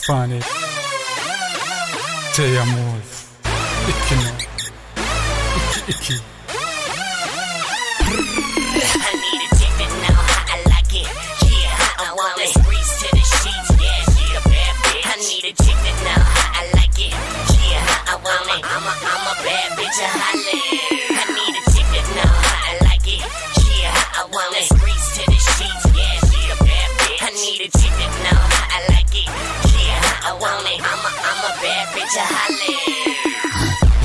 Tfanik Teyamuz 2-2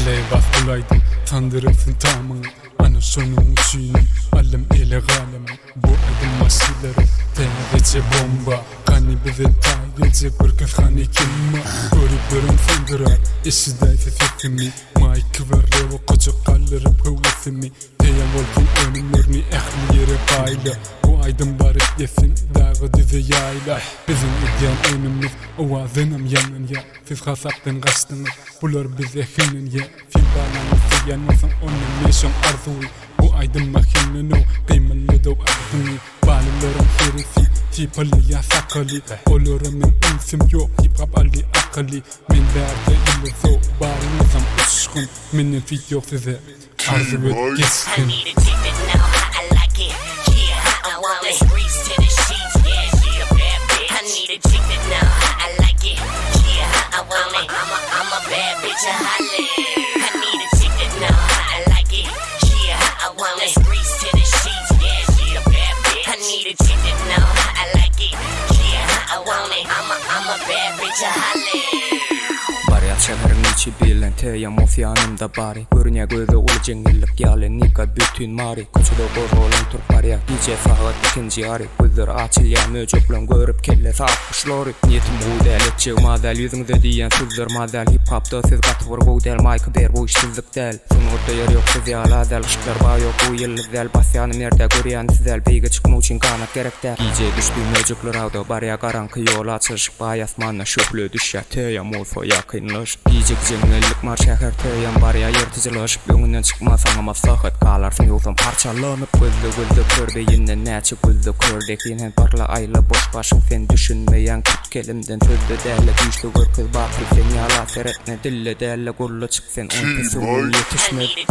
Leybas bulaydı tandırırsın tamamını ana sonun suyunun alem ile galem bu adım masileri tenedece bomba kani bize taygelecek bir kız hani kimma koriplerim sandırar işi dayfe fikimi maik verre ve koca kallırım kuvvetimi teyem volkun önümlerini ehli yere payla bu aydın barık defin dağı dize yayla bizim idyan önümüz ovazınım yanın ya siz hasaptın kaçtınız bular bize hinin ya fil bağlanırsa yanmasın onun meşon arzuyu bu aydın makinin o kıymalı da arzuni bağlılarım herifi tipalı ya sakalı olurum insim yok hip hop ali akali min derde ille zo bağlanırsam uçkun minin fit yok size arzu et geçsin Şehrin içi bilen teyamuz yanımda bari Görüne gözü ulu cengillik yalen nika bütün mari Kuçuda korğolun Türk barya DJ Rahat ikinci ari Gözler açılya möcöklen görüp kelle sağışlori Niyetim uydel etçeğ madel yüzüngde diyen sözler madel Hip hop'da siz katı vur buydel Mike der bu işsizlik del Sunurda yer yok siz yaladel Işıklar bağ yok bu yıllık del Basyanım yerde görüyen sizel Beyge çıkma için kanat gerek der DJ düştü möcökler avda barya Karankı yol açılış Bayasmanla şöplü düşya teyamuz o yakınlaş Diyecek cengellik mar şehir teyem barya yırtıcılaşıp Yönünden çıkmasan ama sakat kalarsın yoksan parçalanıp Gözde körbeyinden neçe gözde kördek Yenen parla ayla boş başın sen düşünmeyen Küt kelimden sözde derle güçlü gör kız bakır sen yala seretme dille derle Gurlu çık sen on pesunun yetişmek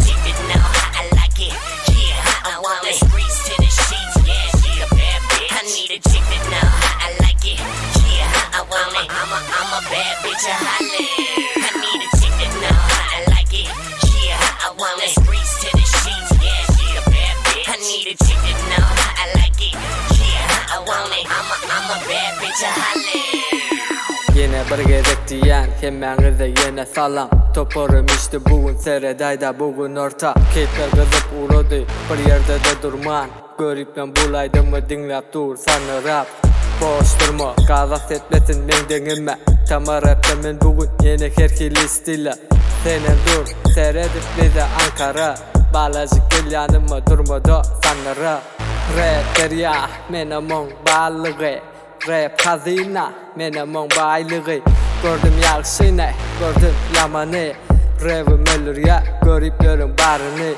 Yine bir gezek diyen kemenize yine salam Toparım işte bugün Seri'dayda bugün orta Keyifler kızıp uğradı bir yerde de durman Görüp ben bulaydım mı dinlep dur sana rap Boş durma gazak etmesin men denime Tamam rapte men bugün yeni herkili stila Senin dur Seri'dir bize Ankara Balacık gel yanıma durma da sana rap Rap derya menamon balığı Rap hazina menamon baylığı Gördüm yakşını gördüm yamanı Rap'im ölür ya görüp görün barını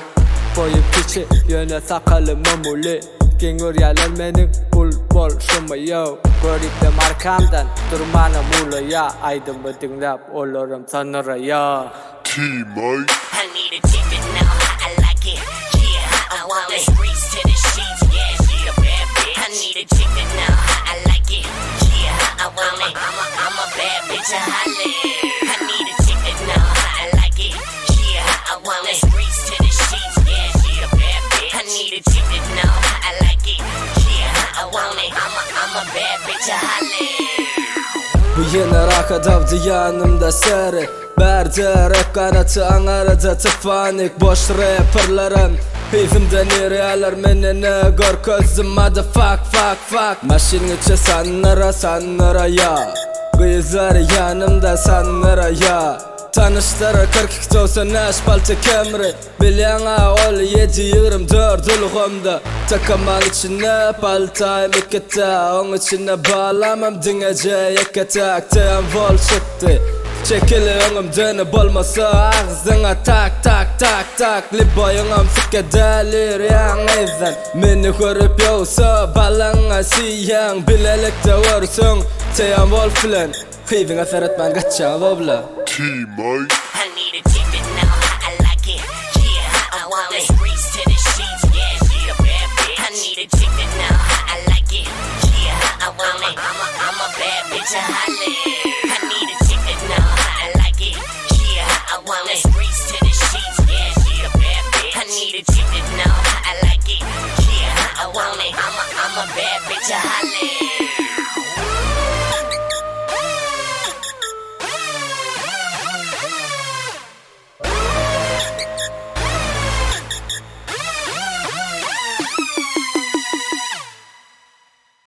Boyum küçü yöne sakalı mamuli Gengör yalar menin bul bol şuma yo Görüp de markamdan durmanım ulu ya Aydımı dinlep olurum sanıra ya T-Mike I need a ticket now, I like it, yeah, I want it Reach to the sheets, yeah, she a bad bitch I need a ticket now, I like it, yeah, I want it I'm a bad bitch, I holla I need a ticket now, I like it, yeah, I want it Reach to the sheets, yeah, she a bad bitch I need a ticket now, I like it, yeah, I want it I'm a bad bitch, I holla Bu yine Rahat Abdy yanımda Seri Berde rap Ganaty anarada Tfanik Boş rapperlarım Hizimden irealar menene gör közüm Fuck Maşin içe Sandyra ya Kızlar yanımda Sandyra ya Tanıştara 42 olsa naşpalta kemri Bilyana ol 7-24 ulğumda Takaman içine paltayım ikete Onun içine bağlamam dingece yeketek Teyem vol çıktı Çekili önümden bolmasa ağzına tak Liboyunum sikedelir yanıyzen Meni görüp yoksa balana siyen Bilelikte vursun Teyem vol filan Leaving a third man gotcha wobble. I need a chick that know how I like it. Yeah, how I want it. Streets to the sheets, yeah, she a bad bitch. I need a chick that know how I like it. Yeah, how I want it. I'm a bad bitch, I holla. I need a chick that know how I like it. Yeah, how I want it. Streets to the sheets, yeah, she a bad bitch. I need a chick that know how I like it. Yeah, how I want it. I'm a bad bitch, I holla.